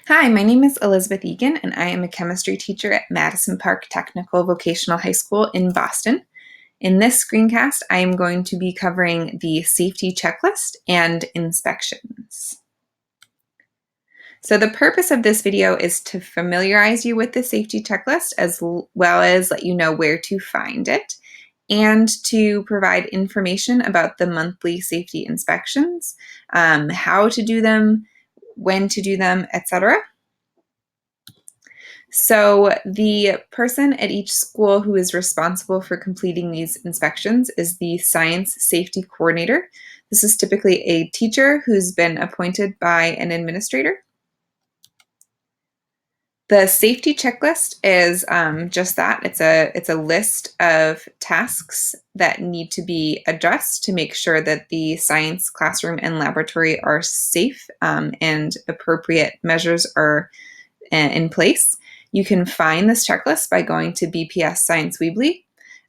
Hi, my name is Elizabeth Egan, and I am a chemistry teacher at Madison Park Technical Vocational High School in Boston. In this screencast, I am going to be covering the safety checklist and inspections. So the purpose of this video is to familiarize you with the safety checklist as well as let you know where to find it and to provide information about the monthly safety inspections, how to do them, when to do them, etc. So the person at each school who is responsible for completing these inspections is the science safety coordinator. This is typically a teacher who's been appointed by an administrator. The safety checklist is just that. It's a list of tasks that need to be addressed to make sure that the science classroom and laboratory are safe and appropriate measures are in place. You can find this checklist by going to BPS Science Weebly.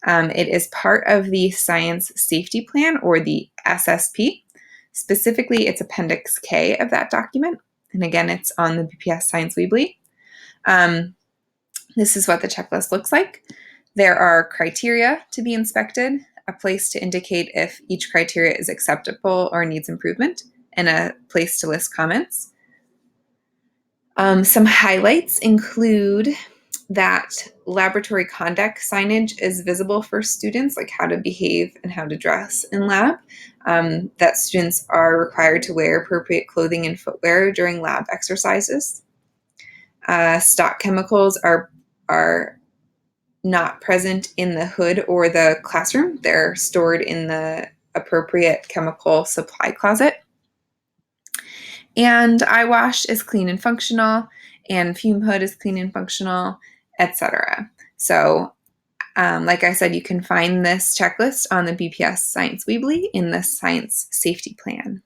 It is part of the Science Safety Plan, or the SSP. Specifically, it's Appendix K of that document. And again, it's on the BPS Science Weebly. This is what the checklist looks like. There are criteria to be inspected, a place to indicate if each criteria is acceptable or needs improvement, and a place to list comments. Some highlights include that laboratory conduct signage is visible for students, like how to behave and how to dress in lab, that students are required to wear appropriate clothing and footwear during lab exercises. Stock chemicals are not present in the hood or the classroom. They're stored in the appropriate chemical supply closet. And eye wash is clean and functional, and fume hood is clean and functional, etc. So, like I said, you can find this checklist on the BPS Science Weebly in the Science Safety Plan.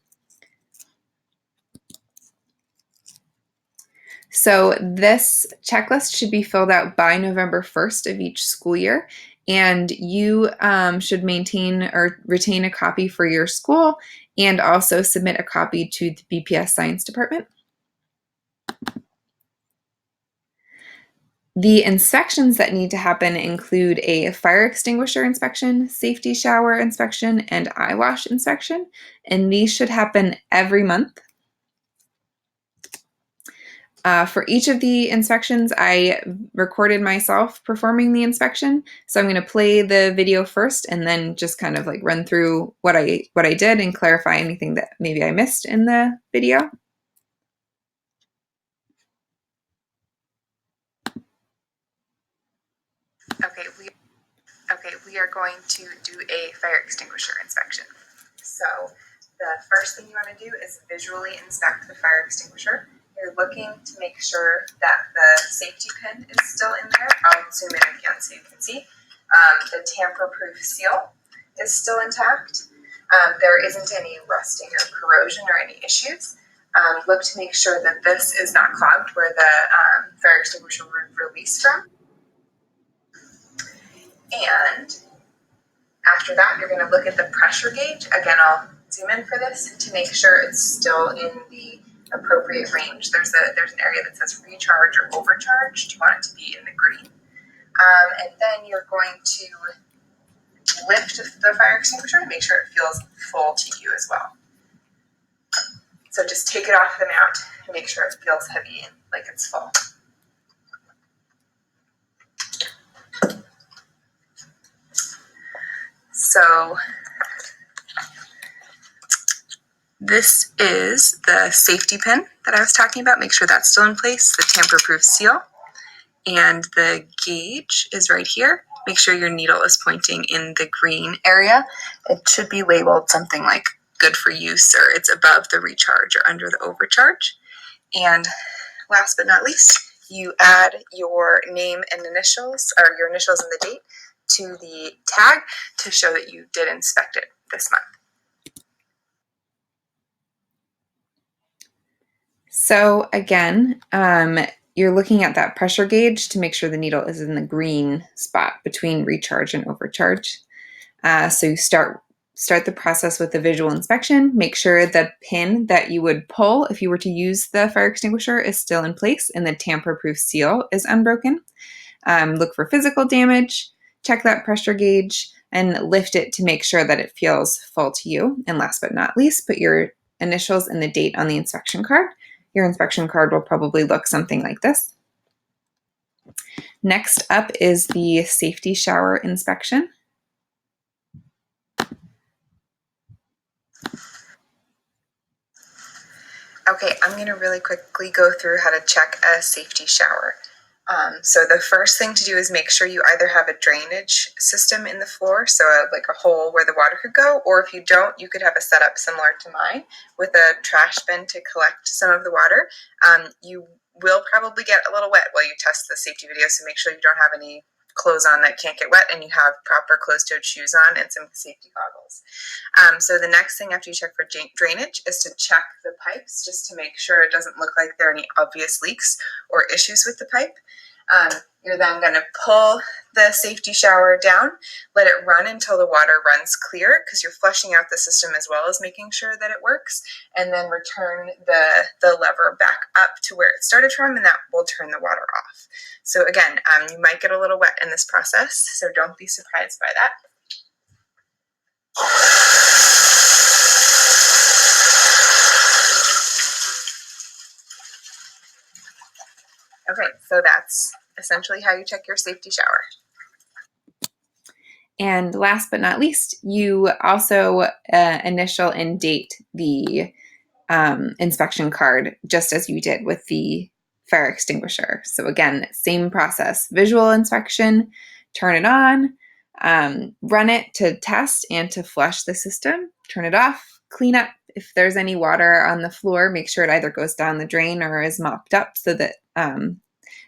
So this checklist should be filled out by November 1st of each school year, and you should maintain or retain a copy for your school and also submit a copy to the BPS Science Department. The inspections that need to happen include a fire extinguisher inspection, safety shower inspection, and eye wash inspection, and these should happen every month. For each of the inspections, I recorded myself performing the inspection, so I'm going to play the video first and then just kind of like run through what I did and clarify anything that maybe I missed in the video. Okay, we are going to do a fire extinguisher inspection. So the first thing you want to do is visually inspect the fire extinguisher. You're looking to make sure that the safety pin is still in there. I'll zoom in again so you can see. The tamper-proof seal is still intact. There isn't any rusting or corrosion or any issues. Look to make sure that this is not clogged where the fire extinguisher would release from. And after that, you're going to look at the pressure gauge. Again, I'll zoom in for this to make sure it's still in the appropriate range. There's an area that says recharge or overcharged. You want it to be in the green. And then you're going to lift the fire extinguisher and make sure it feels full to you as well. So just take it off the mount and make sure it feels heavy and like it's full. So this is the safety pin that I was talking about. Make sure that's still in place, the tamper-proof seal. And the gauge is right here. Make sure your needle is pointing in the green area. It should be labeled something like good for use, or it's above the recharge or under the overcharge. And last but not least, you add your name and initials, or your initials and the date, to the tag to show that you did inspect it this month. So again, you're looking at that pressure gauge to make sure the needle is in the green spot between recharge and overcharge. So you start start the process with the visual inspection. Make sure the pin that you would pull if you were to use the fire extinguisher is still in place and the tamper-proof seal is unbroken. Look for physical damage, check that pressure gauge, and lift it to make sure that it feels full to you. And last but not least, put your initials and the date on the inspection card. Your inspection card will probably look something like this. Next up is the safety shower inspection. Okay, I'm going to really quickly go through how to check a safety shower. So the first thing to do is make sure you either have a drainage system in the floor, so like a hole where the water could go, or if you don't, you could have a setup similar to mine with a trash bin to collect some of the water. You will probably get a little wet while you test the safety video, so make sure you don't have any clothes on that can't get wet and you have proper closed-toed shoes on and some safety goggles. So the next thing after you check for drainage is to check the pipes just to make sure it doesn't look like there are any obvious leaks or issues with the pipe. You're then going to pull the safety shower down, let it run until the water runs clear because you're flushing out the system as well as making sure that it works, and then return the lever back up to where it started from, and that will turn the water off. So again, you might get a little wet in this process, so don't be surprised by that. Okay, so that's essentially how you check your safety shower. And last but not least, you also initial and date the inspection card just as you did with the fire extinguisher. So again, same process, visual inspection, turn it on, run it to test and to flush the system, turn it off, clean up. If there's any water on the floor, make sure it either goes down the drain or is mopped up so that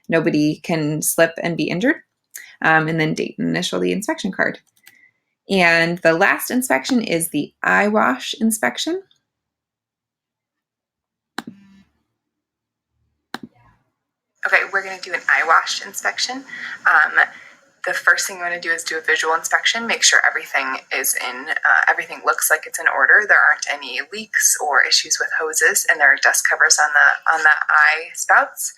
nobody can slip and be injured. And then date and initial the inspection card. And the last inspection is the eye wash inspection. Okay, we're going to do an eye wash inspection. The first thing you want to do is do a visual inspection. Make sure everything is everything looks like it's in order. There aren't any leaks or issues with hoses, and there are dust covers on the eye spouts.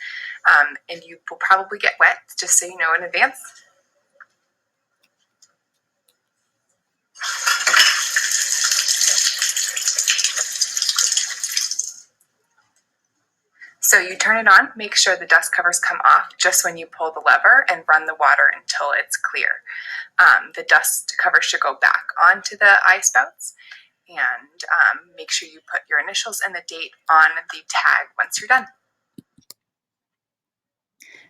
And you will probably get wet, just so you know in advance. So you turn it on, make sure the dust covers come off just when you pull the lever, and run the water until it's clear. The dust cover should go back onto the eye spouts, and make sure you put your initials and the date on the tag once you're done.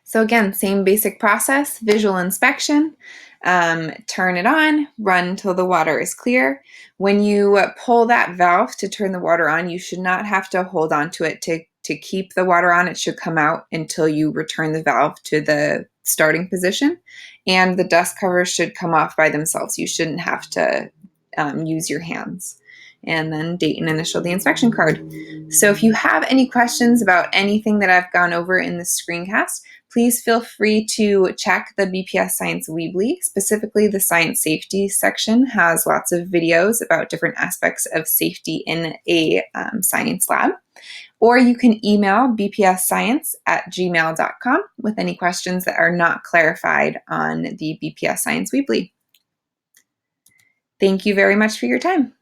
So again, same basic process, visual inspection, turn it on, run until the water is clear. When you pull that valve to turn the water on, you should not have to hold on to it to keep the water on. It should come out until you return the valve to the starting position, and the dust covers should come off by themselves. You shouldn't have to use your hands. And then date and initial the inspection card. So if you have any questions about anything that I've gone over in this screencast, please feel free to check the BPS Science Weebly. Specifically, the science safety section has lots of videos about different aspects of safety in a science lab. Or you can email bpsscience@gmail.com with any questions that are not clarified on the BPS Science Weebly. Thank you very much for your time.